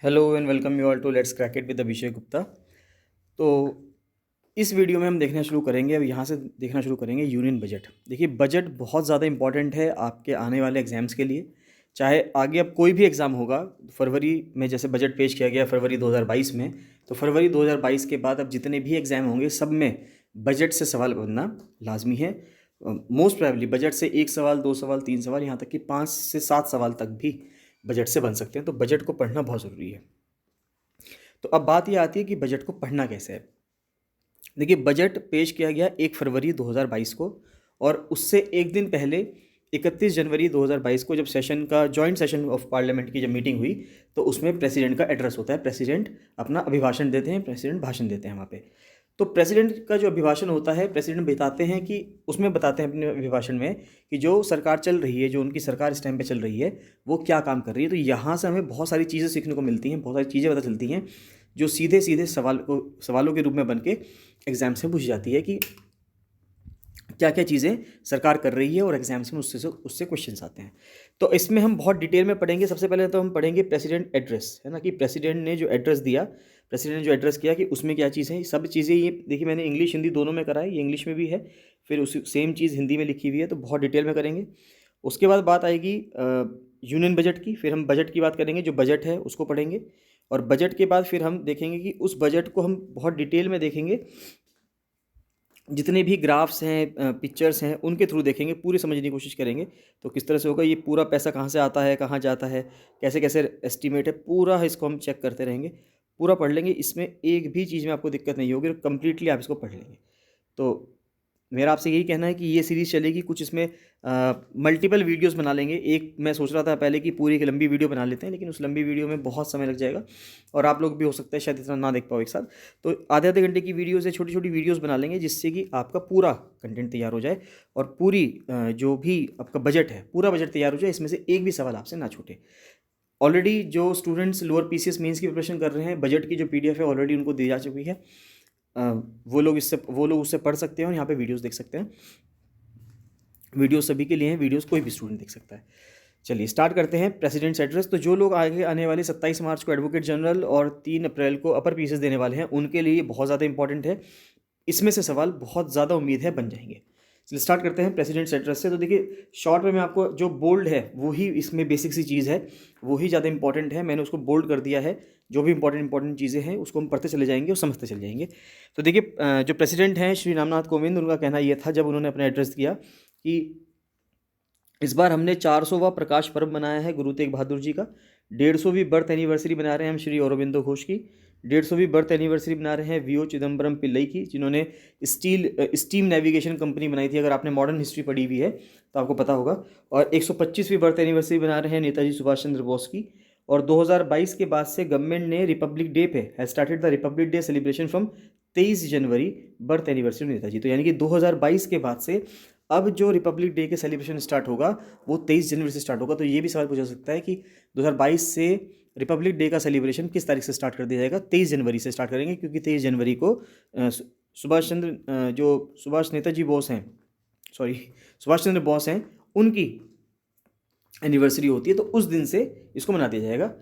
Hello and welcome you all to let's crack it with Abhishek Gupta. तो इस video में हम देखना शुरू करेंगे, अब यहाँ से देखना शुरू करेंगे यूनियन बजट। देखिए, बजट बहुत ज़्यादा इंपॉर्टेंट है आपके आने वाले एग्जाम्स के लिए। चाहे आगे अब कोई भी एग्ज़ाम होगा, फरवरी में जैसे बजट पेश किया गया फरवरी 2022 में, तो फरवरी 2022 के बाद अब जितने भी एग्ज़ाम होंगे सब में बजट से सवाल बनना लाजमी है। मोस्ट प्रोबेबली बजट से 1 सवाल, 2 सवाल, 3 सवाल, यहाँ तक कि 5 से 7 सवाल तक भी बजट से बन सकते हैं। तो बजट को पढ़ना बहुत ज़रूरी है। तो अब बात ये आती है कि बजट को पढ़ना कैसे है। देखिए, बजट पेश किया गया 1 फरवरी 2022 को, और उससे एक दिन पहले 31 जनवरी 2022 को जब सेशन का जॉइंट सेशन ऑफ पार्लियामेंट की जब मीटिंग हुई, तो उसमें प्रेसिडेंट का एड्रेस होता है। प्रेसिडेंट अपना अभिभाषण देते हैं, प्रेसिडेंट भाषण देते हैं वहाँ पे। तो प्रेसिडेंट का जो अभिभाषण होता है, प्रेसिडेंट बताते हैं कि उसमें बताते हैं अपने अभिभाषण में कि जो सरकार चल रही है, जो उनकी सरकार इस टाइम पे चल रही है, वो क्या काम कर रही है। तो यहाँ से हमें बहुत सारी चीज़ें सीखने को मिलती हैं, बहुत सारी चीज़ें पता चलती हैं जो सीधे सीधे सवालों के रूप में बन के एग्ज़ाम से पूछी जाती है कि क्या क्या चीज़ें सरकार कर रही है, और एग्जाम्स में उससे क्वेश्चंस आते हैं। तो इसमें हम बहुत डिटेल में पढ़ेंगे। सबसे पहले तो हम पढ़ेंगे प्रेसिडेंट एड्रेस, है ना, कि प्रेसिडेंट ने जो एड्रेस दिया, प्रेसिडेंट ने जो एड्रेस किया कि उसमें क्या चीज़ें हैं। सब चीज़ें ये देखिए, मैंने इंग्लिश हिंदी दोनों में करा है, ये इंग्लिश में भी है, फिर उसी सेम चीज़ हिंदी में लिखी हुई है, तो बहुत डिटेल में करेंगे। उसके बाद बात आएगी यूनियन बजट की, फिर हम बजट की बात करेंगे, जो बजट है उसको पढ़ेंगे। और बजट के बाद फिर हम देखेंगे कि उस बजट को हम बहुत डिटेल में देखेंगे, जितने भी ग्राफ्स हैं, पिक्चर्स हैं, उनके थ्रू देखेंगे, पूरी समझने की कोशिश करेंगे। तो किस तरह से होगा, ये पूरा पैसा कहाँ से आता है, कहाँ जाता है, कैसे कैसे एस्टिमेट है, पूरा इसको हम चेक करते रहेंगे, पूरा पढ़ लेंगे। इसमें एक भी चीज़ में आपको दिक्कत नहीं होगी, कंप्लीटली आप इसको पढ़ लेंगे। तो मेरा आपसे यही कहना है कि ये सीरीज़ चलेगी, कुछ इसमें मल्टीपल वीडियोस बना लेंगे। एक मैं सोच रहा था पहले कि पूरी एक लंबी वीडियो बना लेते हैं, लेकिन उस लंबी वीडियो में बहुत समय लग जाएगा, और आप लोग भी हो सकता है शायद इतना ना देख पाओ एक साथ। तो आधे आधे घंटे की वीडियोज़ है, छोटी छोटी वीडियोज़ बना लेंगे, जिससे कि आपका पूरा कंटेंट तैयार हो जाए, और पूरी जो भी आपका बजट है, पूरा बजट तैयार हो जाए, इसमें से एक भी सवाल आपसे ना छूटे। ऑलरेडी जो स्टूडेंट्स लोअर पीसीएस मेंस की प्रिपरेशन कर रहे हैं, बजट की जो पीडीएफ है ऑलरेडी उनको दी जा चुकी है। वो लोग उससे पढ़ सकते हैं, और यहाँ पे वीडियोस देख सकते हैं। वीडियोस सभी के लिए हैं, वीडियोस कोई भी स्टूडेंट देख सकता है। चलिए स्टार्ट करते हैं प्रेसिडेंट्स एड्रेस। तो जो लोग आगे आने वाले 27 मार्च को एडवोकेट जनरल और 3 अप्रैल को अपर पीसीएस देने वाले हैं, उनके लिए बहुत ज़्यादा इंपॉर्टेंट है। इसमें से सवाल बहुत ज़्यादा उम्मीद है बन जाएंगे। चलिए स्टार्ट करते हैं प्रेसिडेंट्स एड्रेस से। तो देखिए, शॉर्ट में मैं आपको जो बोल्ड है वही इसमें बेसिक सी चीज़ है, वही ज़्यादा इंपॉर्टेंट है, मैंने उसको बोल्ड कर दिया है। जो भी इंपॉर्टेंट चीज़ें हैं उसको हम पढ़ते चले जाएंगे और समझते चले जाएंगे। तो देखिए, जो प्रेसिडेंट हैं श्री रामनाथ कोविंद, उनका कहना यह था जब उन्होंने अपना एड्रेस दिया कि इस बार हमने 400वां प्रकाश पर्व मनाया है गुरु तेग बहादुर जी का। 150वीं बर्थ एनिवर्सरी बना रहे हैं हम श्री औरोबिंदो घोष की। 150वीं बर्थ एनिवर्सरी बना रहे हैं वीओ चिदम्बरम पिल्लई की, जिन्होंने स्टीम नेविगेशन कंपनी बनाई थी। अगर आपने मॉडर्न हिस्ट्री पढ़ी हुई है तो आपको पता होगा। और 125वीं बर्थ एनिवर्सरी बना रहे हैं नेताजी सुभाष चंद्र बोस की। और 2022 के बाद से गवर्नमेंट ने रिपब्लिक डे पे has started the Republic day celebration from 23 January birth anniversary Netaji. तो यानी कि 2022 के बाद से अब जो रिपब्लिक डे के सेलिब्रेशन स्टार्ट होगा वो 23 जनवरी से स्टार्ट होगा। तो ये भी सवाल पूछा सकता है कि 2022 से रिपब्लिक डे का सेलिब्रेशन किस तारीख से स्टार्ट कर दिया जाएगा। 23 जनवरी से स्टार्ट करेंगे, क्योंकि 23 जनवरी को सुभाष नेताजी बोस हैं, सॉरी सुभाष चंद्र बोस हैं, उनकी एनिवर्सरी होती है। तो उस दिन से इसको मना दिया जाएगा।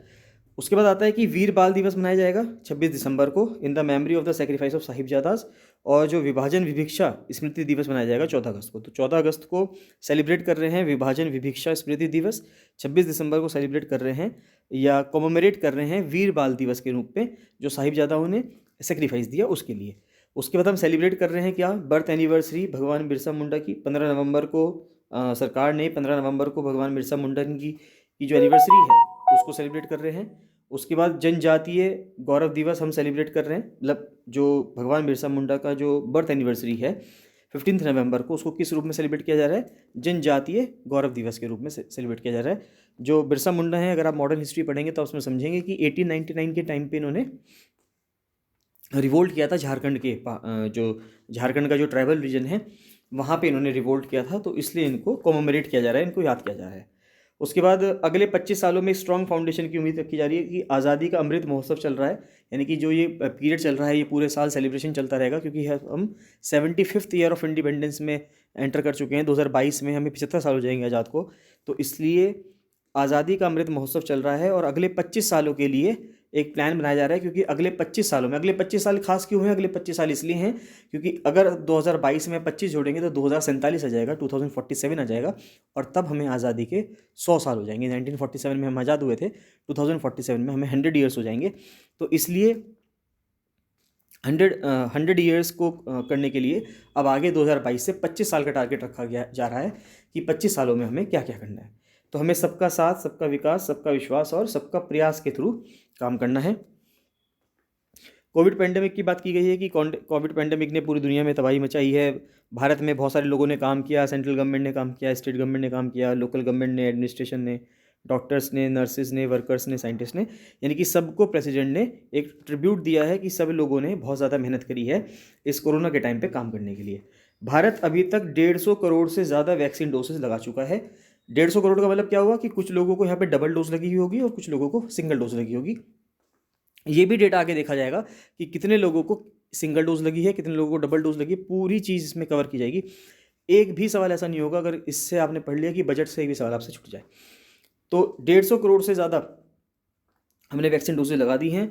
उसके बाद आता है कि वीर बाल दिवस मनाया जाएगा 26 दिसंबर को, in the memory of the sacrifice of Sahibzadas. और जो विभाजन विभिक्षा स्मृति दिवस मनाया जाएगा 14 अगस्त को। तो 14 अगस्त को सेलिब्रेट कर रहे हैं विभाजन विभिक्षा स्मृति दिवस। 26 दिसंबर को सेलिब्रेट कर रहे हैं या कॉमेमोरेट कर रहे हैं वीर बाल दिवस के रूप में, जो साहिबजादाओं ने सेक्रीफाइस दिया उसके लिए। उसके बाद हम सेलिब्रेट कर रहे हैं क्या, बर्थ एनिवर्सरी भगवान बिरसा मुंडा की। 15 नवंबर को सरकार ने 15 नवंबर को भगवान बिरसा मुंडा की जो एनिवर्सरी है उसको सेलिब्रेट कर रहे हैं। उसके बाद जनजातीय गौरव दिवस हम सेलिब्रेट कर रहे हैं, मतलब जो भगवान बिरसा मुंडा का जो बर्थ एनिवर्सरी है 15 नवंबर को, उसको किस रूप में सेलिब्रेट किया जा रहा है, जनजातीय गौरव दिवस के रूप में सेलिब्रेट किया जा रहा है। जो बिरसा मुंडा है, अगर आप मॉडर्न हिस्ट्री पढ़ेंगे तो उसमें समझेंगे कि 1899 के टाइम पे इन्होंने रिवोल्ट किया था झारखंड के जो झारखंड का जो ट्राइबल रीजन है वहाँ पे इन्होंने रिवोल्ट किया था, तो इसलिए इनको कॉमेमोरेट किया जा रहा है, इनको याद किया जा रहा है। उसके बाद अगले 25 सालों में स्ट्रॉन्ग फाउंडेशन की उम्मीद रखी जा रही है कि आज़ादी का अमृत महोत्सव चल रहा है, यानी कि जो ये पीरियड चल रहा है ये पूरे साल सेलिब्रेशन चलता रहेगा, क्योंकि हम 75th ईयर ऑफ इंडिपेंडेंस में एंटर कर चुके हैं। 2022 में हमें 75 साल हो जाएंगे आज़ाद को। तो इसलिए आज़ादी का अमृत महोत्सव चल रहा है, और अगले 25 सालों के लिए एक प्लान बनाया जा रहा है, क्योंकि अगले 25 सालों में, अगले 25 साल खास क्यों हैं, अगले 25 साल इसलिए हैं क्योंकि अगर 2022 में 25 जोड़ेंगे तो 2047 आ जाएगा, 2047 आ जाएगा, और तब हमें आज़ादी के 100 साल हो जाएंगे। 1947 में हम आज़ाद हुए थे, 2047 में हमें 100 ईयर्स हो जाएंगे। तो इसलिए 100 ईयर्स को करने के लिए अब आगे 2022 से 25 साल का टारगेट रखा गया जा रहा है कि 25 सालों में हमें क्या क्या करना है। तो हमें सबका साथ, सबका विकास, सबका विश्वास और सबका प्रयास के थ्रू काम करना है। कोविड पेंडेमिक की बात की गई है कि कोविड पेंडेमिक ने पूरी दुनिया में तबाही मचाई है। भारत में बहुत सारे लोगों ने काम किया, सेंट्रल गवर्नमेंट ने काम किया, स्टेट गवर्नमेंट ने काम किया, लोकल गवर्नमेंट ने, एडमिनिस्ट्रेशन ने, डॉक्टर्स ने, नर्सेज ने, वर्कर्स ने, साइंटिस्ट ने, यानी कि सबको प्रेसिडेंट ने एक ट्रिब्यूट दिया है कि सब लोगों ने बहुत ज़्यादा मेहनत करी है इस कोरोना के टाइम पे काम करने के लिए। भारत अभी तक 150 करोड़ से ज़्यादा वैक्सीन डोसेज लगा चुका है। 150 करोड़ का मतलब क्या हुआ कि कुछ लोगों को यहाँ पे डबल डोज लगी हुई होगी और कुछ लोगों को सिंगल डोज लगी होगी। ये भी डेटा आगे देखा जाएगा कि कितने लोगों को सिंगल डोज लगी है, कितने लोगों को डबल डोज लगी है, पूरी चीज़ इसमें कवर की जाएगी। एक भी सवाल ऐसा नहीं होगा अगर इससे आपने पढ़ लिया कि बजट से एक भी सवाल आपसे छूट जाए। तो 150 करोड़ से ज़्यादा हमने वैक्सीन डोजेज लगा दी हैं।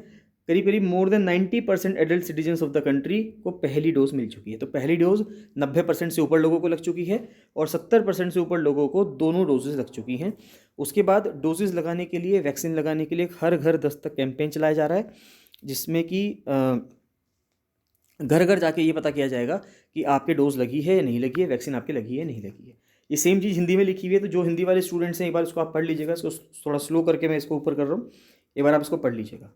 करीब करीब more than 90% adult citizens of the country को पहली डोज मिल चुकी है। तो पहली डोज 90% से ऊपर लोगों को लग चुकी है और 70% से ऊपर लोगों को दोनों डोजेज लग चुकी हैं। उसके बाद डोजेज लगाने के लिए, वैक्सीन लगाने के लिए हर घर दस्तक कैंपेन चलाया जा रहा है, जिसमें कि घर घर जाके ये पता किया जाएगा कि आपके डोज लगी है या नहीं लगी है, वैक्सीन आपकी लगी है नहीं लगी है। ये सेम चीज़ हिंदी में लिखी हुई है, तो जो हिंदी वाले स्टूडेंट्स हैं एक बार इसको आप पढ़ लीजिएगा। इसको थोड़ा स्लो करके मैं इसको ऊपर कर रहा हूँ, एक बार आप इसको पढ़ लीजिएगा।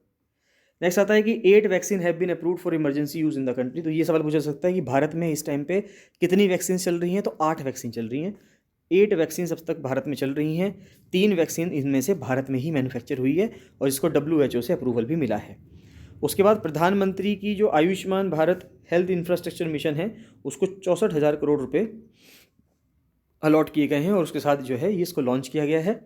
नेक्स्ट आता है कि 8 vaccine have been approved for emergency use in the country. तो ये सवाल पूछा सकता है कि भारत में इस टाइम पे कितनी वैक्सीन चल रही हैं, तो 8 वैक्सीन चल रही हैं। 8 वैक्सीन अब तक भारत में चल रही हैं। 3 वैक्सीन इनमें से भारत में ही मैन्युफैक्चर हुई है और इसको WHO से अप्रूवल भी मिला है। उसके बाद प्रधानमंत्री की जो Ayushman Bharat health infrastructure mission है, उसको 64,000 करोड़ रुपए अलॉट किए गए हैं और उसके साथ जो है ये इसको लॉन्च किया गया है।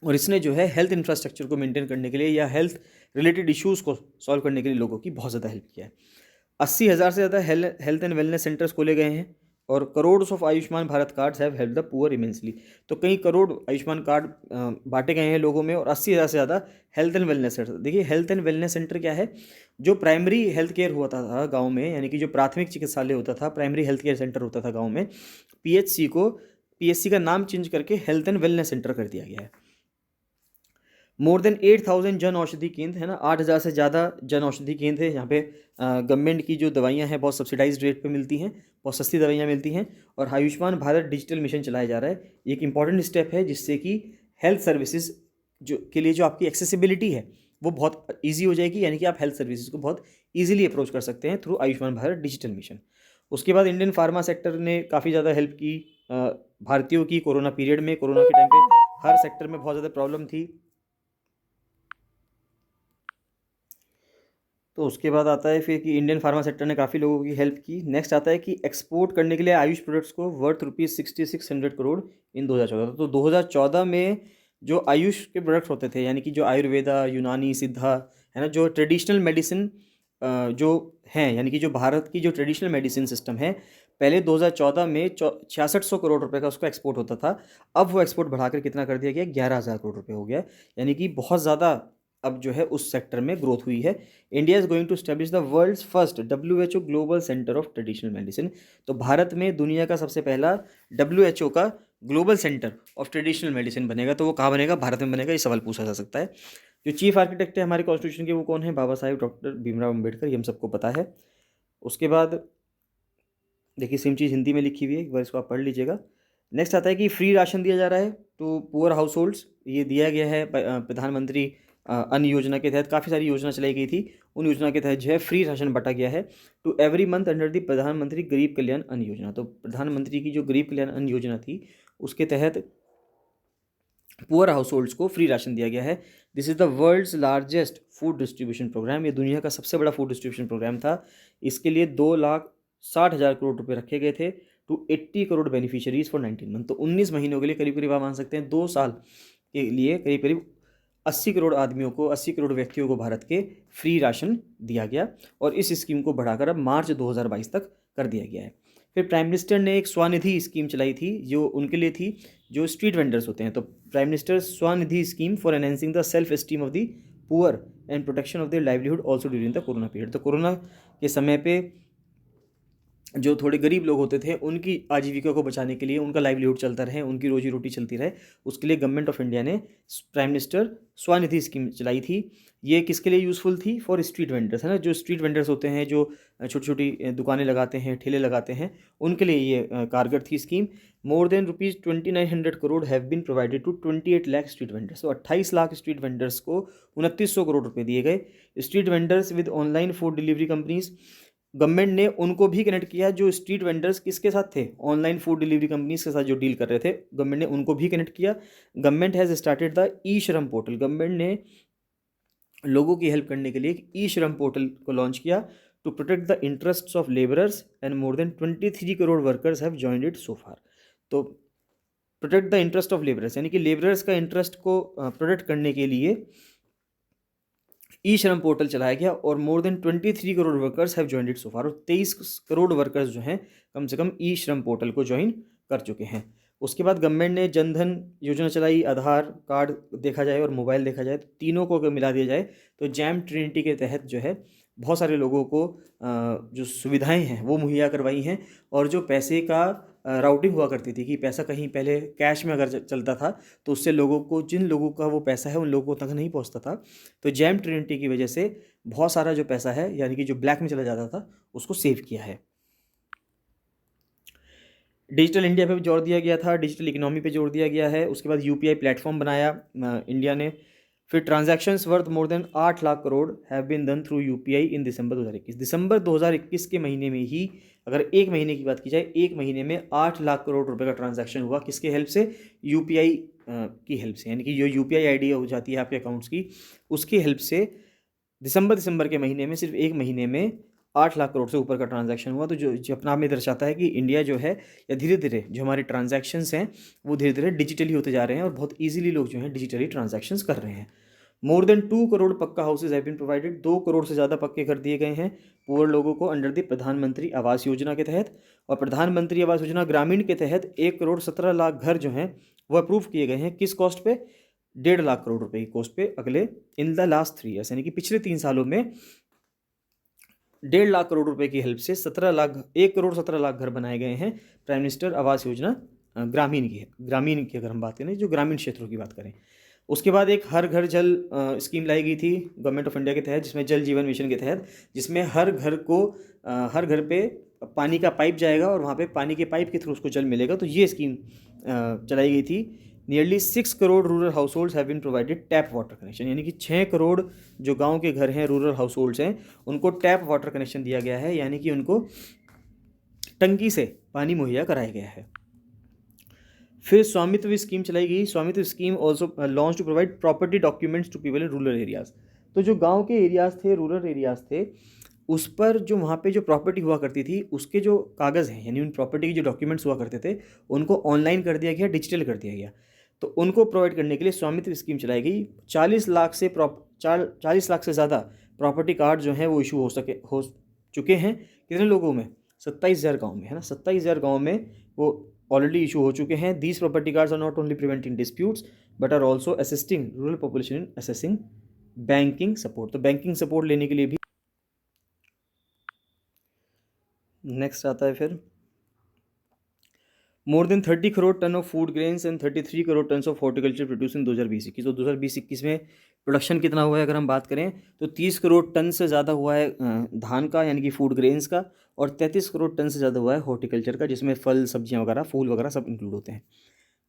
और इसने जो है हेल्थ इंफ्रास्ट्रक्चर को मेंटेन करने के लिए या हेल्थ रिलेटेड इश्यूज़ को सॉल्व करने के लिए लोगों की बहुत ज़्यादा हेल्प किया है। 80,000 से ज़्यादा हेल्थ एंड वेलनेस सेंटर्स खोले गए हैं और crore of Ayushman Bharat cards have help the poor immensely. तो कई करोड़ आयुष्मान कार्ड बांटे गए हैं लोगों में और 80,000 से ज़्यादा हेल्थ एंड वेलनेस सेंटर। देखिए हेल्थ एंड वेलनेस सेंटर क्या है, जो प्राइमरी हेल्थ केयर होता था गाँव में, यानी कि जो प्राथमिक चिकित्सालय होता था, प्राइमरी हेल्थ केयर सेंटर होता था गाँव में, PHC का नाम चेंज करके हेल्थ एंड वेलनेस सेंटर कर दिया गया है। मोर देन 8,000 जन औषधि केंद्र है ना, 8,000 से ज़्यादा जन औषधि केंद्र है। यहाँ पे गवर्नमेंट की जो दवाइयाँ हैं बहुत सब्सिडाइज रेट पे मिलती हैं, बहुत सस्ती दवाइयाँ मिलती हैं। और आयुष्मान भारत डिजिटल मिशन चलाया जा रहा है। ये एक इंपॉर्टेंट स्टेप है जिससे कि हेल्थ सर्विसेज जो के लिए जो आपकी एक्सेसिबिलिटी है वो बहुत ईजी हो जाएगी, यानी कि आप हेल्थ सर्विसेज को बहुत ईजिली अप्रोच कर सकते हैं through Ayushman Bharat digital mission. उसके बाद इंडियन फार्मा सेक्टर ने काफ़ी ज़्यादा हेल्प की भारतीयों की कोरोना पीरियड में। कोरोना के टाइम पे हर सेक्टर में बहुत ज़्यादा प्रॉब्लम थी। तो उसके बाद आता है फिर कि इंडियन फार्मा सेक्टर ने काफ़ी लोगों की हेल्प की। नेक्स्ट आता है कि एक्सपोर्ट करने के लिए आयुष प्रोडक्ट्स को वर्थ ₹6600 करोड़ इन 2014। तो 2014 में जो आयुष के प्रोडक्ट्स होते थे, यानी कि जो आयुर्वेदा, यूनानी, सिद्धा है ना, जो ट्रेडिशनल मेडिसिन जो हैं, यानी कि जो भारत की जो ट्रेडिशनल मेडिसिन सिस्टम है, पहले 2014 में 6600 करोड़ रुपए का उसका एक्सपोर्ट होता था। अब वो एक्सपोर्ट बढ़ाकर कितना कर दिया गया, 11,000 करोड़ रुपए हो गया। यानी कि बहुत ज़्यादा अब जो है उस सेक्टर में ग्रोथ हुई है। India is going to establish the world's first WHO global centre of traditional medicine. तो भारत में दुनिया का सबसे पहला WHO का global centre of traditional medicine बनेगा। तो वो कहाँ बनेगा, भारत में बनेगा, ये सवाल पूछा जा सकता है। जो चीफ आर्किटेक्ट है हमारे कॉन्स्टिट्यूशन के वो कौन है, बाबा साहेब डॉक्टर भीमराव अम्बेडकर, ये हम सबको पता है। उसके बाद देखिए सेम चीज़ हिंदी में लिखी हुई है, एक बार इसको आप पढ़ लीजिएगा। नेक्स्ट आता है कि फ्री राशन दिया जा रहा है टू पुअर हाउस होल्ड्स। ये दिया गया है प्रधानमंत्री अन्न योजना के तहत। काफ़ी सारी योजना चलाई गई थी, उन योजना के तहत जो है फ्री राशन बांटा गया है to every month under the Pradhanmantri Garib कल्याण अन्न योजना। तो प्रधानमंत्री की जो गरीब कल्याण अन्न योजना थी उसके तहत पुअर हाउस होल्ड्स को फ्री राशन दिया गया है। This is the world's largest food distribution programme. ये दुनिया का सबसे बड़ा फूड डिस्ट्रीब्यूशन प्रोग्राम था। इसके लिए 2,60,000 करोड़ रुपए रखे गए थे to 80 crore beneficiaries for 19 month. तो 19 महीनों के लिए करीब करीब आप मान सकते हैं 2 साल के लिए करीब करीब 80 करोड़ आदमियों को, 80 करोड़ व्यक्तियों को भारत के फ्री राशन दिया गया। और इस स्कीम को बढ़ाकर अब मार्च 2022 तक कर दिया गया है। फिर प्राइम मिनिस्टर ने एक स्वनिधि स्कीम चलाई थी जो उनके लिए थी जो स्ट्रीट वेंडर्स होते हैं। तो prime minister Svanidhi scheme for enhancing the self esteem of the poor and protection of their livelihood also during the corona period. तो कोरोना के समय पे जो थोड़े गरीब लोग होते थे उनकी आजीविका को बचाने के लिए, उनका लाइवलीहुड चलता रहे, उनकी रोजी रोटी चलती रहे, उसके लिए गवर्नमेंट ऑफ इंडिया ने प्राइम मिनिस्टर स्वनिधि स्कीम चलाई थी। ये किसके लिए यूज़फुल थी? फॉर स्ट्रीट वेंडर्स, है ना, जो स्ट्रीट वेंडर्स होते हैं, जो छोटी छोटी दुकानें लगाते हैं, ठेले लगाते हैं, उनके लिए ये कारगर थी scheme. More than ₹2900 crore have been provided to 28 lakh street vendors. तो 28 लाख स्ट्रीट वेंडर्स को 2900 करोड़ रुपए दिए गए। Street vendors with online food delivery companies, government ने उनको भी कनेक्ट किया जो स्ट्रीट वेंडर्स किसके साथ थे? ऑनलाइन फूड डिलीवरी कंपनीज के साथ जो डील कर रहे थे, गवर्नमेंट ने उनको भी कनेक्ट किया। गवर्नमेंट हैज़ स्टार्टेड द ई श्रम पोर्टल, गवर्नमेंट ने लोगों की हेल्प करने के लिए एक ई श्रम पोर्टल को लॉन्च किया to protect the interests of labourers and more than 23 crore workers have joined it so far. तो protect the interest of labourers यानी कि लेबरर्स का इंटरेस्ट को प्रोटेक्ट करने के लिए ई श्रम पोर्टल चलाया गया और more than 23 crore workers have joined it so far. और 23 करोड़ वर्कर्स जो हैं कम से कम ई श्रम पोर्टल को ज्वाइन कर चुके हैं। उसके बाद गवर्नमेंट ने जनधन योजना चलाई, आधार कार्ड देखा जाए और मोबाइल देखा जाए तो तीनों को अगर मिला दिया जाए तो जैम ट्रिनिटी के तहत जो है बहुत सारे लोगों को जो सुविधाएं हैं वो मुहैया करवाई हैं। और जो पैसे का राउटिंग हुआ करती थी कि पैसा कहीं पहले कैश में अगर चलता था तो उससे लोगों को, जिन लोगों का वो पैसा है उन लोगों तक नहीं पहुंचता था। तो जैम ट्रिनिटी की वजह से बहुत सारा जो पैसा है यानी कि जो ब्लैक में चला जाता था उसको सेव किया है। डिजिटल इंडिया पे भी जोर दिया गया था, डिजिटल इकोनॉमी पे जोर दिया गया है। उसके बाद यूपीआई प्लेटफॉर्म बनाया इंडिया ने। फिर transactions worth more than 8 lakh crore have been done through UPI in December 2021। दिसंबर 2021 के महीने में ही, अगर एक महीने की बात की जाए, एक महीने में 8 लाख करोड़ रुपए का ट्रांजैक्शन हुआ। किसके हेल्प से? यूपीआई की हेल्प से, यानी कि जो यूपीआई आईडी हो जाती है आपके अकाउंट्स की, उसकी हेल्प से दिसंबर के महीने में, सिर्फ एक महीने में 8 लाख करोड़ से ऊपर का ट्रांजैक्शन हुआ। तो जो अपना आप में दर्शाता है कि इंडिया जो है, या धीरे धीरे जो हमारे ट्रांजैक्शंस हैं वो धीरे धीरे डिजिटली होते जा रहे हैं और बहुत ईजिली लोग जो हैं डिजिटली ट्रांजैक्शंस कर रहे हैं। मोर देन 2 करोड़ पक्का houses have been provided, 2 crore से ज़्यादा पक्के घर दिए गए हैं पुअर लोगों को अंडर द प्रधानमंत्री आवास योजना के तहत। और प्रधानमंत्री आवास योजना ग्रामीण के तहत 1 करोड़ 17 लाख घर जो हैं वो अप्रूव किए गए हैं। किस कॉस्ट पे? 1.5 लाख करोड़ रुपए की कॉस्ट पे, अगले इन द लास्ट 3 ईयर्स, यानी कि पिछले 3 सालों में 1.5 लाख करोड़ रुपए की हेल्प से 1 करोड़ 17 लाख घर बनाए गए हैं। प्राइम मिनिस्टर आवास योजना ग्रामीण की है, ग्रामीण की अगर हम बात करें, जो ग्रामीण क्षेत्रों की बात करें। उसके बाद एक हर घर जल स्कीम लाई गई थी गवर्नमेंट ऑफ इंडिया के तहत, जिसमें जल जीवन मिशन के तहत, जिसमें हर घर पे पानी का पाइप जाएगा और वहाँ पे पानी के पाइप के थ्रू उसको जल मिलेगा। तो ये स्कीम चलाई गई थी। Nearly 6 crore rural house holds have been provided tap water connection, यानी कि 6 करोड़ जो गांव के घर हैं, रूरल हाउस होल्ड्स हैं, उनको टैप वाटर कनेक्शन दिया गया है, यानी कि उनको टंकी से पानी मुहैया कराया गया है। फिर स्वामित्व स्कीम चलाई गई। Swamitva scheme also launch to provide property documents to people in rural areas. तो जो गांव के एरियाज थे, रूरल एरियाज थे, उस पर जो वहाँ पे जो प्रॉपर्टी हुआ करती थी उसके जो कागज़ हैं, यानी उन प्रॉपर्टी के जो डॉक्यूमेंट्स हुआ करते थे उनको ऑनलाइन कर दिया गया, डिजिटल कर दिया गया। तो उनको प्रोवाइड करने के लिए स्वामित्व स्कीम चलाई गई। 40 लाख से ज़्यादा प्रॉपर्टी कार्ड जो हैं वो इशू हो चुके हैं। कितने लोगों में? 27,000 गाँव में, है ना, 27,000 गाँव में वो ऑलरेडी इशू हो चुके हैं। These property cards are not only preventing disputes but are also assisting rural population in assessing banking support. तो बैंकिंग सपोर्ट लेने के लिए भी नेक्स्ट आता है फिर more than 30 crore tonne of food grains and 33 crore tonne of horticulture produce in 2020-21। तो 2020-21 में प्रोडक्शन कितना हुआ है अगर हम बात करें तो 30 करोड़ टन से ज़्यादा हुआ है धान का, यानी कि फूड ग्रेन्स का, और 33 करोड़ टन से ज़्यादा हुआ है हॉर्टिकल्चर का, जिसमें फल, सब्जियाँ वगैरह, फूल वगैरह सब इंक्लूड होते हैं।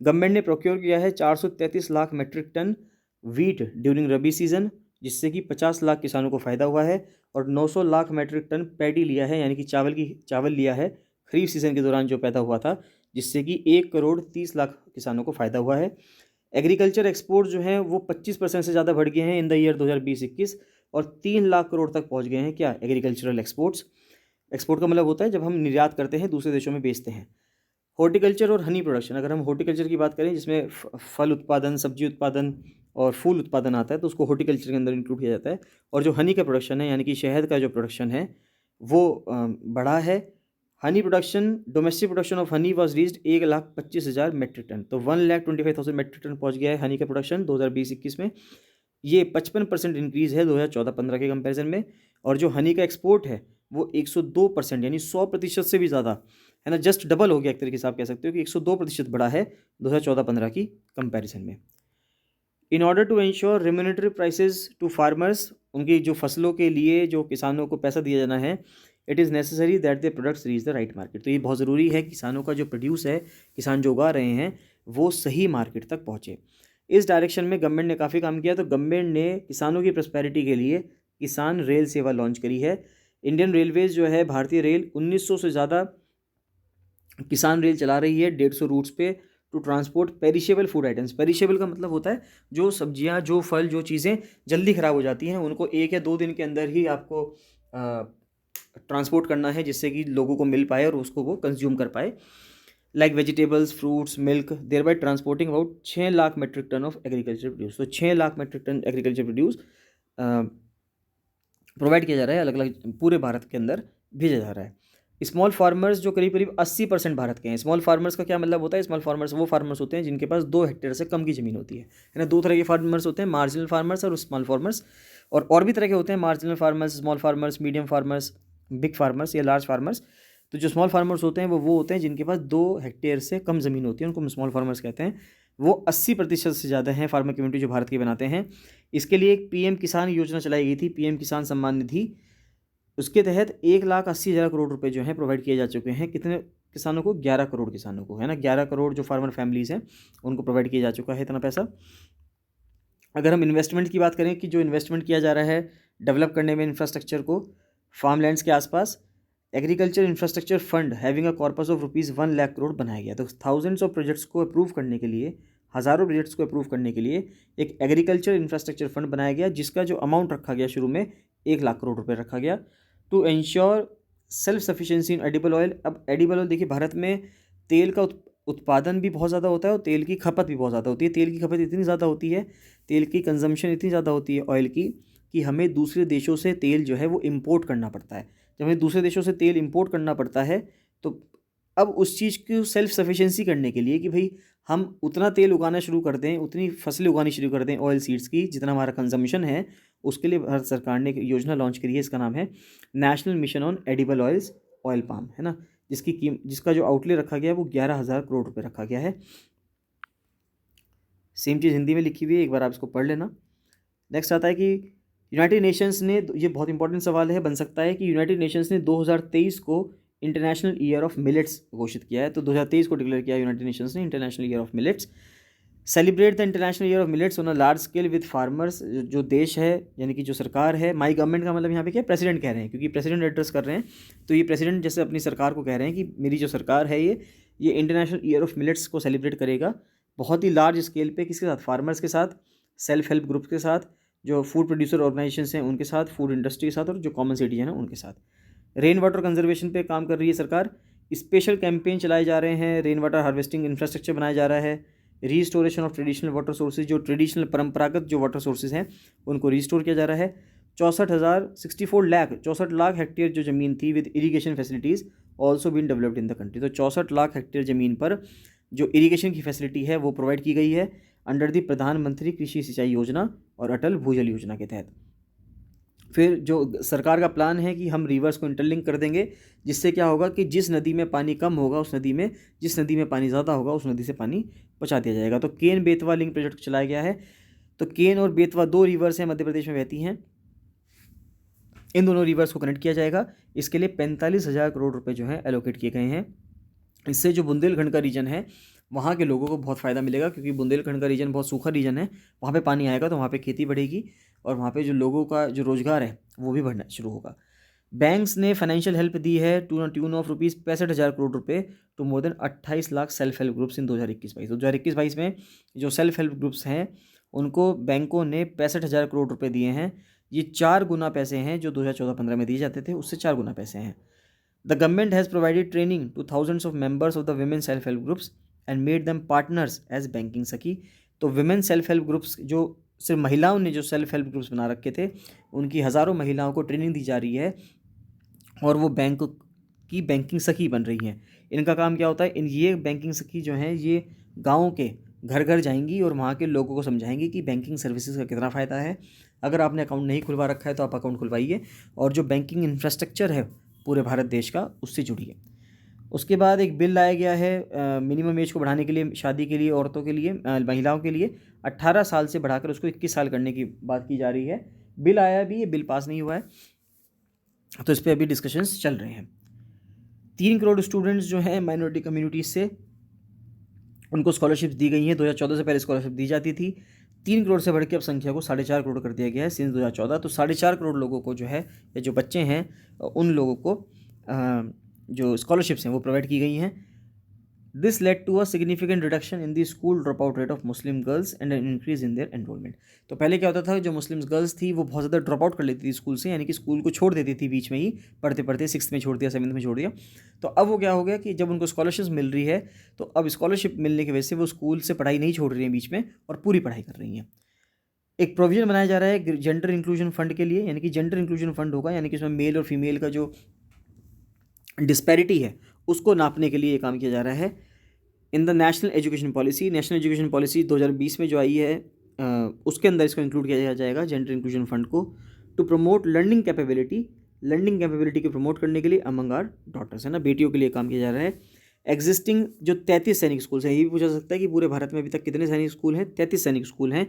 गवर्नमेंट ने प्रोक्योर किया है 433 lakh metric tonne wheat during rabi season, जिससे कि 50 लाख किसानों को फ़ायदा हुआ है। और 900 लाख मेट्रिक टन पैडी लिया है, यानी कि चावल लिया है खरीफ सीजन के दौरान जो पैदा हुआ था, जिससे कि 1 करोड़ 30 लाख किसानों को फ़ायदा हुआ है। एग्रीकल्चर एक्सपोर्ट जो हैं वो 25% से ज़्यादा बढ़ गए हैं इन द ईयर 2020-21 और 3 लाख करोड़ तक पहुंच गए हैं। क्या? Agricultural exports. एक्सपोर्ट का मतलब होता है जब हम निर्यात करते हैं, दूसरे देशों में बेचते हैं। हॉर्टिकल्चर और हनी प्रोडक्शन, अगर हम हॉर्टिकल्चर की बात करें जिसमें फल उत्पादन, सब्जी उत्पादन और फूल उत्पादन आता है, तो उसको हॉर्टिकल्चर के अंदर इंक्लूड किया जाता है। और जो हनी का प्रोडक्शन है, यानी कि शहद का जो प्रोडक्शन है, वो बढ़ा है। Honey production, domestic production of honey was reached 1,25,000 metric tonne. तो 1,25,000 मेट्रिक टन पहुंच गया है हनी का प्रोडक्शन 2020-21 में। ये 55% इंक्रीज़ है 2014-15 के कंपैरिजन में। और जो हनी का एक्सपोर्ट है वो 102% यानी 100% से भी ज़्यादा, है ना, जस्ट डबल हो गया एक तरीके से आप कह सकते हो कि 102% बढ़ा है 2014-15 की कंपैरिजन में। In order to ensure remunerative prices to farmers, उनकी जो फसलों के लिए जो किसानों को पैसा दिया जाना है, it is necessary that the products reach the right market. तो ये बहुत ज़रूरी है किसानों का जो प्रोड्यूस है, किसान जो उगा रहे हैं, वो सही मार्केट तक पहुँचे। इस डायरेक्शन में गवर्नमेंट ने काफ़ी काम किया। तो गवर्नमेंट ने किसानों की प्रॉस्पेरिटी के लिए किसान रेल सेवा लॉन्च करी है। इंडियन रेलवेज़ जो है, भारतीय रेल 1900 से ज़्यादा किसान रेल चला रही है 150 रूट्स पे to transport perishable food items. Perishable का मतलब होता है जो सब्जियां, जो फल, जो चीज़ें जल्दी ख़राब हो जाती हैं, उनको 1 या 2 दिन के अंदर ही आपको ट्रांसपोर्ट करना है, जिससे कि लोगों को मिल पाए और उसको वो कंज्यूम कर पाए। Like vegetables, fruits, milk, thereby transporting about 6 lakh metric tonne of agriculture produce. तो 6 lakh metric tonne agriculture produce provide किया जा रहा है, अलग अलग पूरे भारत के अंदर भेजा जा रहा है। स्मॉल फार्मर्स जो करीब करीब 80% भारत के हैं। स्मॉल फार्मर्स का क्या मतलब होता है? स्मॉल फार्मर्स वो फार्मर्स होते हैं जिनके पास 2 हेक्टेयर से कम की ज़मीन होती है ना। 2 तरह के फार्मर्स होते हैं, मार्जिनल फार्मर्स और स्मॉल फार्मर्स। और भी तरह के होते हैं, marginal farmers, small farmers, medium farmers, big farmers या लार्ज फार्मर्स। तो जो स्मॉल फार्मर्स होते हैं वो होते हैं जिनके पास 2 हेक्टेयर से कम ज़मीन होती है, उनको हम स्मॉल फार्मर्स कहते हैं। वो 80% से ज़्यादा हैं फार्मर कम्युनिटी जो भारत के बनाते हैं। इसके लिए एक पीएम किसान योजना चलाई गई थी, पीएम किसान सम्मान निधि। उसके तहत 1,80,000 करोड़ रुपए जो हैं प्रोवाइड किए जा चुके हैं। कितने किसानों को? 11 करोड़ किसानों को, है ना। 11 करोड़ जो फार्मर फैमिलीज़ हैं उनको प्रोवाइड किया जा चुका है इतना पैसा। अगर हम इन्वेस्टमेंट की बात करें कि जो इन्वेस्टमेंट किया जा रहा है डेवलप करने में इंफ्रास्ट्रक्चर को, फार्मलैंड्स के आसपास, agriculture infrastructure fund having a corpus of rupees 1 lakh crore बनाया गया। तो थाउजेंड्स ऑफ प्रोजेक्ट्स को अप्रूव करने के लिए, हज़ारों प्रोजेक्ट्स को अप्रूव करने के लिए एक एग्रीकल्चर इंफ्रास्ट्रक्चर फंड बनाया गया, जिसका जो अमाउंट रखा गया शुरू में 1 लाख करोड़ रुपये रखा गया to ensure self sufficiency in edible oil. अब एडिबल ऑयल देखिए, भारत में तेल का उत्पादन भी बहुत ज़्यादा होता है और तेल की खपत भी बहुत ज़्यादा होती है। तेल की खपत इतनी ज़्यादा होती है, तेल की कंजम्पशन इतनी ज़्यादा होती है ऑयल की, कि हमें दूसरे देशों से तेल जो है वो इम्पोर्ट करना पड़ता है। जब हमें दूसरे देशों से तेल इम्पोर्ट करना पड़ता है तो अब उस चीज़ की सेल्फ सफिशिएंसी करने के लिए कि भाई हम उतना तेल उगाना शुरू कर दें, उतनी फसलें उगानी शुरू कर दें ऑयल सीड्स की, जितना हमारा कंजम्पशन है, उसके लिए भारत सरकार ने एक योजना लॉन्च करी है। इसका नाम है national mission on edible oils, oil palm, है ना, जिसका जो आउटले रखा गया है वो 11,000 करोड़ रुपये रखा गया है। सेम चीज़ हिंदी में लिखी हुई है, एक बार आप इसको पढ़ लेना। नेक्स्ट आता है कि यूनाइटेड नेशंस ने, ये बहुत इंपॉर्टेंट सवाल है, बन सकता है कि यूनाइटेड नेशंस ने 2023 को इंटरनेशनल ईयर ऑफ मिलेट्स घोषित किया है। तो 2023 को डिक्लेयर किया यूनाइटेड नेशंस ने international year of millets. Celebrate the international year of millets on a large scale with farmers. जो देश है, यानी कि जो सरकार है, माई गवर्नमेंट का मतलब यहाँ पे क्या, प्रेसिडेंट कह रहे हैं, क्योंकि प्रेसिडेंट एड्रेस कर रहे हैं। तो ये प्रेसिडेंट जैसे अपनी सरकार को कह रहे हैं कि मेरी जो सरकार है ये इंटरनेशनल ईयर ऑफ मिलेट्स को सेलिब्रेट करेगा बहुत ही लार्ज स्केल पे। किसके साथ? फार्मर्स के साथ, सेल्फ हेल्प ग्रुप के साथ, जो फूड प्रोड्यूसर ऑर्गेनाइजेशन हैं उनके साथ, फूड इंडस्ट्री के साथ, और जो कॉमन सिटीजन है उनके साथ। रेन वाटर कंजर्वेशन पे काम कर रही है सरकार। स्पेशल कैंपेन चलाए जा रहे हैं, रेन वाटर हार्वेस्टिंग इंफ्रास्ट्रक्चर बनाया जा रहा है। Restoration of traditional water sources, जो ट्रेडिशनल परंपरागत जो वाटर सोर्सेज हैं उनको रीस्टोर किया जा रहा है। 64 लाख हेक्टेयर जो ज़मीन थी with irrigation facilities also been developed in the country. तो 64 लाख हेक्टेयर ज़मीन पर जो इरीगेशन की फैसिलिटी है वो प्रोवाइड की गई है अंडर दी प्रधानमंत्री कृषि सिंचाई योजना और अटल भूजल योजना के तहत। फिर जो सरकार का प्लान है कि हम रिवर्स को इंटरलिंक कर देंगे, जिससे क्या होगा कि जिस नदी में पानी कम होगा उस नदी में, जिस नदी में पानी ज़्यादा होगा उस नदी से पानी पहुँचा दिया जाएगा। तो केन बेतवा लिंक प्रोजेक्ट चलाया गया है। तो केन और बेतवा 2 रिवर्स हैं, मध्य प्रदेश में बहती हैं। इन दोनों रिवर्स को कनेक्ट किया जाएगा। इसके लिए 45,000 करोड़ रुपए जो है एलोकेट किए गए हैं। इससे जो बुंदेलखंड का रीजन है वहाँ के लोगों को बहुत फ़ायदा मिलेगा, क्योंकि बुंदेलखंड का रीजन बहुत सूखा रीजन है। वहाँ पे पानी आएगा तो वहाँ पे खेती बढ़ेगी और वहाँ पे जो लोगों का जो रोज़गार है वो भी बढ़ना शुरू होगा। बैंक्स ने फाइनेंशियल हेल्प दी है to tune of rupees 65,000 crore रुपए to more than 28 lakh self help groups in 2021-22। तो 2021-22 में जो सेल्फ हेल्प ग्रुप्स हैं उनको बैंकों ने 65,000 करोड़ रुपए दिए हैं। ये 4 गुना पैसे हैं जो 2014-15 में दिए जाते थे, उससे 4 गुना पैसे हैं। The government has provided training to thousands of members of the women self-help groups and made them partners as banking सखी। तो women self-help groups जो सिर्फ महिलाओं ने जो सेल्फ हेल्प ग्रुप्स बना रखे थे, उनकी हज़ारों महिलाओं को ट्रेनिंग दी जा रही है और वो बैंक बैंकिंग सखी बन रही हैं। इनका काम क्या होता है? ये बैंकिंग सखी जो हैं ये गाँव के घर घर जाएंगी और वहाँ के लोगों को समझाएंगी कि बैंकिंग सर्विसेज का कितना फ़ायदा है। अगर आपने अकाउंट नहीं खुलवा रखा है तो आप अकाउंट खुलवाइए और जो बैंकिंग इंफ्रास्ट्रक्चर है पूरे भारत देश का उससे जुड़िए। उसके बाद एक बिल लाया गया है मिनिमम एज को बढ़ाने के लिए, शादी के लिए औरतों के लिए, महिलाओं के लिए 18 साल से बढ़ाकर उसको 21 साल करने की बात की जा रही है। बिल आया भी, ये बिल पास नहीं हुआ है, तो इस पर अभी डिस्कशंस चल रहे हैं। 3 करोड़ स्टूडेंट्स जो हैं माइनॉरिटी कम्युनिटीज़ से, उनको स्कॉलरशिप दी गई हैं। 2014 से पहले स्कॉलरशिप दी जाती थी। 3 करोड़ से बढ़ के अब संख्या को 4.5 करोड़ कर दिया गया है सिंस 2014। तो 4.5 करोड़ लोगों को जो है, या जो बच्चे हैं उन लोगों को जो स्कॉलरशिप्स हैं वो प्रोवाइड की गई हैं। This led to a significant reduction in the school drop out rate of Muslim girls and an increase in their enrolment. तो पहले क्या होता था, जो मुस्लिम गर्ल्स थी वो बहुत ज़्यादा ड्रॉप आउट कर लेती थी स्कूल से, यानी कि स्कूल को छोड़ देती थी बीच में ही, पढ़ते पढ़ते 6th में छोड़ दिया, 7th में छोड़ दिया। तो अब वो क्या हो गया कि जब उनको स्कॉलरशिप मिल रही है तो अब स्कॉलरशिप मिलने की वजह से वो स्कूल से पढ़ाई नहीं छोड़ रही हैं बीच में और पूरी पढ़ाई कर रही हैं। एक प्रोविजन बनाया जा रहा है जेंडर इंक्लूजन फंड के लिए, यानी कि जेंडर इंक्लूजन फंड होगा, यानी कि इसमें मेल और फीमेल का जो डिस्पैरिटी है उसको नापने के लिए काम किया जा रहा है। In the national education policy 2020 में जो आई है उसके अंदर इसको इंक्लूड किया जाएगा जेंडर इंक्लूजन फंड को, टू प्रमोट लर्निंग कैपेबिलिटी को प्रमोट करने के लिए अमंग आवर डॉटर्स, है ना, बेटियों के लिए काम किया जा रहा है। एग्जिस्टिंग जो 33 सैनिक स्कूल्स हैं, ये भी पूछा जा सकता है कि पूरे भारत में अभी तक कितने सैनिक स्कूल हैं। 33 सैनिक स्कूल हैं।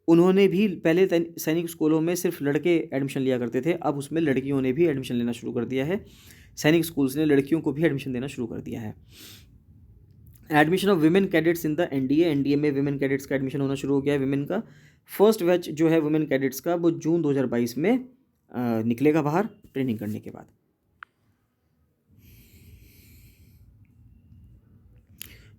उन्होंने भी पहले सैनिक स्कूलों में सिर्फ लड़के एडमिशन लिया करते थे, अब उसमें लड़कियों ने भी एडमिशन लेना शुरू कर दिया है। सैनिक स्कूल्स ने लड़कियों को भी एडमिशन देना शुरू कर दिया है। Admission of women cadets in the NDA में विमेन कैडेट्स का एडमिशन होना शुरू हो गया है। विमेन का फर्स्ट बैच जो है विमेन कैडेट्स का, वो जून 2022 में निकलेगा बाहर ट्रेनिंग करने के बाद।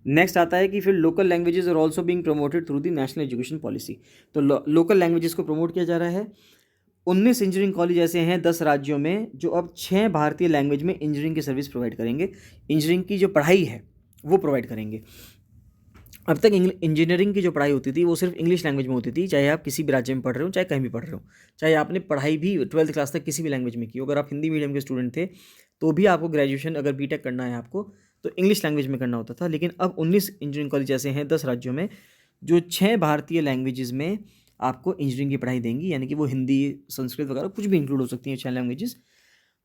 नेक्स्ट आता है कि फिर local languages are also being promoted through the national education policy. तो लोकल लैंग्वेजेस को प्रमोट किया जा रहा है। 19 इंजीनियरिंग कॉलेज ऐसे हैं 10 राज्यों में जो अब 6 भारतीय लैंग्वेज में इंजीनियरिंग की सर्विस प्रोवाइड करेंगे। इंजीनियरिंग की जो पढ़ाई है वो प्रोवाइड करेंगे। अब तक इंजीनियरिंग की जो पढ़ाई होती थी वो सिर्फ इंग्लिश लैंग्वेज में होती थी, चाहे आप किसी भी राज्य में पढ़ रहे हो, चाहे कहीं भी पढ़ रहे हो, चाहे आपने पढ़ाई भी 12th क्लास तक किसी भी लैंग्वेज में की हो। अगर आप हिंदी मीडियम के स्टूडेंट थे तो भी आपको ग्रेजुएशन अगर बीटेक करना है आपको तो इंग्लिश लैंग्वेज में करना होता था। लेकिन अब 19 इंजीनियरिंग कॉलेज ऐसे हैं 10 राज्यों में जो 6 भारतीय लैंग्वेजेस में आपको इंजीनियरिंग की पढ़ाई देंगी, यानी कि वो हिंदी, संस्कृत वगैरह कुछ भी इंक्लूड हो सकती हैं 6 लैंग्वेजेस।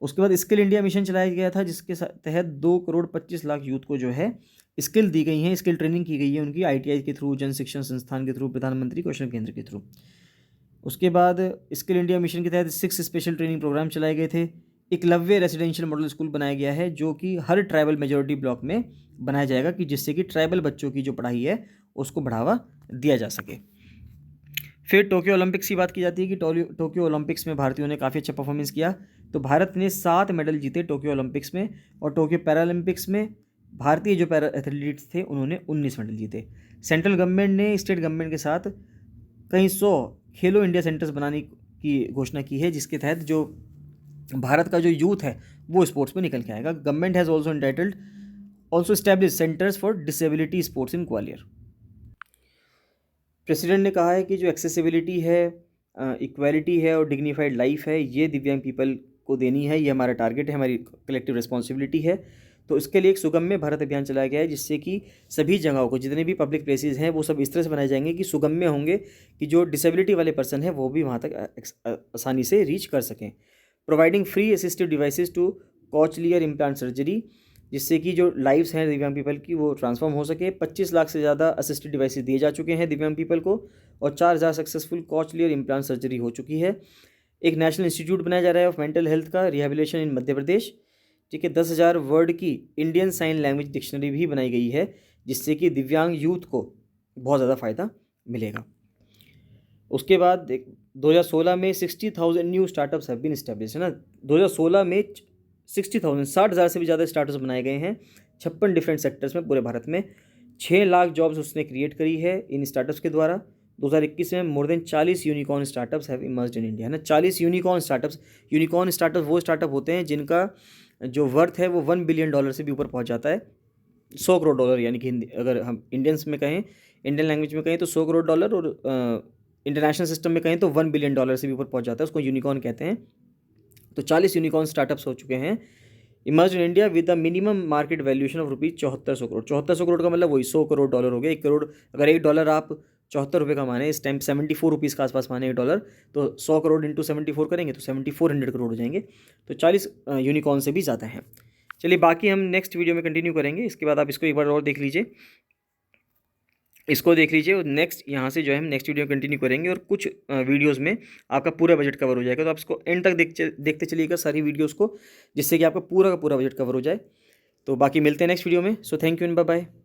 उसके बाद स्किल इंडिया मिशन चलाया गया था, जिसके तहत 2 करोड़ 25 लाख यूथ को जो है स्किल दी गई हैं, स्किल ट्रेनिंग की गई है उनकी ITI के थ्रू, जन शिक्षण संस्थान के थ्रू, प्रधानमंत्री कौशल केंद्र के थ्रू। उसके बाद स्किल इंडिया मिशन के तहत 6 स्पेशल ट्रेनिंग प्रोग्राम चलाए गए थे। एकलव्य रेसिडेंशियल मॉडल स्कूल बनाया गया है जो कि हर ट्राइबल मेजोरिटी ब्लॉक में बनाया जाएगा, कि जिससे कि ट्राइबल बच्चों की जो पढ़ाई है उसको बढ़ावा दिया जा सके। फिर टोक्यो ओलंपिक्स की बात की जाती है कि टोक्यो ओलंपिक्स में भारतीयों ने काफ़ी अच्छा परफॉर्मेंस किया। तो भारत ने 7 मेडल जीते टोक्यो ओलंपिक्स में, और टोक्यो पैरालंपिक्स में भारतीय जो पैरा एथलीट्स थे उन्होंने 19 मेडल जीते। सेंट्रल गवर्नमेंट ने स्टेट गवर्नमेंट के साथ कई 100 खेलो इंडिया सेंटर्स बनाने की घोषणा की है, जिसके तहत जो भारत का जो यूथ है वो स्पोर्ट्स में निकल के आएगा। Government has also establish centres for disability sports in Gwalior. President ने कहा है कि जो एक्सेसिबिलिटी है, इक्वालिटी है और डिग्निफाइड लाइफ है, ये दिव्यांग पीपल को देनी है। ये हमारा टारगेट है, हमारी कलेक्टिव रिस्पॉन्सिबिलिटी है। तो इसके लिए एक सुगम्य भारत अभियान चलाया गया है, जिससे कि सभी जगहों को, जितने भी पब्लिक प्लेसेस हैं वो सब इस तरह से बनाए जाएंगे कि सुगम्य होंगे, कि जो डिसेबिलिटी वाले पर्सन है वो भी वहाँ तक आसानी से रीच कर सकें। Providing free assistive devices to cochlear implant surgery, जिससे कि जो लाइव्स हैं दिव्यांग पीपल की वो ट्रांसफॉर्म हो सके। 25 लाख से ज़्यादा असिस्टेड डिवाइसेस दिए जा चुके हैं दिव्यांग पीपल को, और 4000 सक्सेसफुल कॉचलियर इम्प्लांट सर्जरी हो चुकी है। एक नेशनल इंस्टीट्यूट बनाया जा रहा है ऑफ मेंटल हेल्थ का रिहेबिलिटेशन इन मध्य प्रदेश। ठीक है, 10,000 वर्ड की इंडियन साइन लैंग्वेज डिक्शनरी भी बनाई गई है, जिससे कि दिव्यांग यूथ को बहुत ज़्यादा फ़ायदा मिलेगा। उसके बाद 2016 में 60,000 new startups have been established, है ना। 2016 में 60,000 से भी ज़्यादा स्टार्टअप्स बनाए गए हैं 56 डिफरेंट सेक्टर्स में पूरे भारत में। 6 लाख जॉब्स उसने क्रिएट करी है इन स्टार्टअप्स के द्वारा। 2021 में more than 40 unicorn startups have emerged in India, है ना। 40 यूनिकॉर्न स्टार्टअप्स वो स्टार्टअप होते हैं जिनका जो वर्थ है वो $1 बिलियन से भी ऊपर पहुंच जाता है। $100 करोड़, यानी कि हिंदी अगर हम इंडियंस में कहें, इंडियन लैंग्वेज में कहें तो $100 करोड़, और इंटरनेशनल सिस्टम में कहें तो $1 बिलियन से भी ऊपर पहुंच जाता है, उसको यूनिकॉर्न कहते हैं। तो 40 यूनिकॉर्न स्टार्टअप्स हो चुके हैं emerge in India with the minimum market valuation of rupees 7400 crore. 7400 crore का मतलब वही 100 करोड़ डॉलर हो गया। 1 करोड़, अगर $1 आप 74 रुपये का माने, इस टाइम 74 रुपीज़ के आसपास माने $1, तो 100 करोड़ इंटू 74 करेंगे तो 7400 करोड़ हो जाएंगे। तो 40 यूनिकॉर्न से भी ज़्यादा हैं। चलिए बाकी हम नेक्स्ट वीडियो में कंटिन्यू करेंगे। इसके बाद आप इसको एक बार और देख लीजिए, इसको देख लीजिए, और नेक्स्ट यहाँ से जो है हम नेक्स्ट वीडियो कंटिन्यू करेंगे, और कुछ वीडियोस में आपका पूरा बजट कवर हो जाएगा। तो आप इसको एंड तक देखते चलिएगा सारी वीडियोस को, जिससे कि आपका पूरा का पूरा बजट कवर हो जाए। तो बाकी मिलते हैं नेक्स्ट वीडियो में। So thank you and bye bye.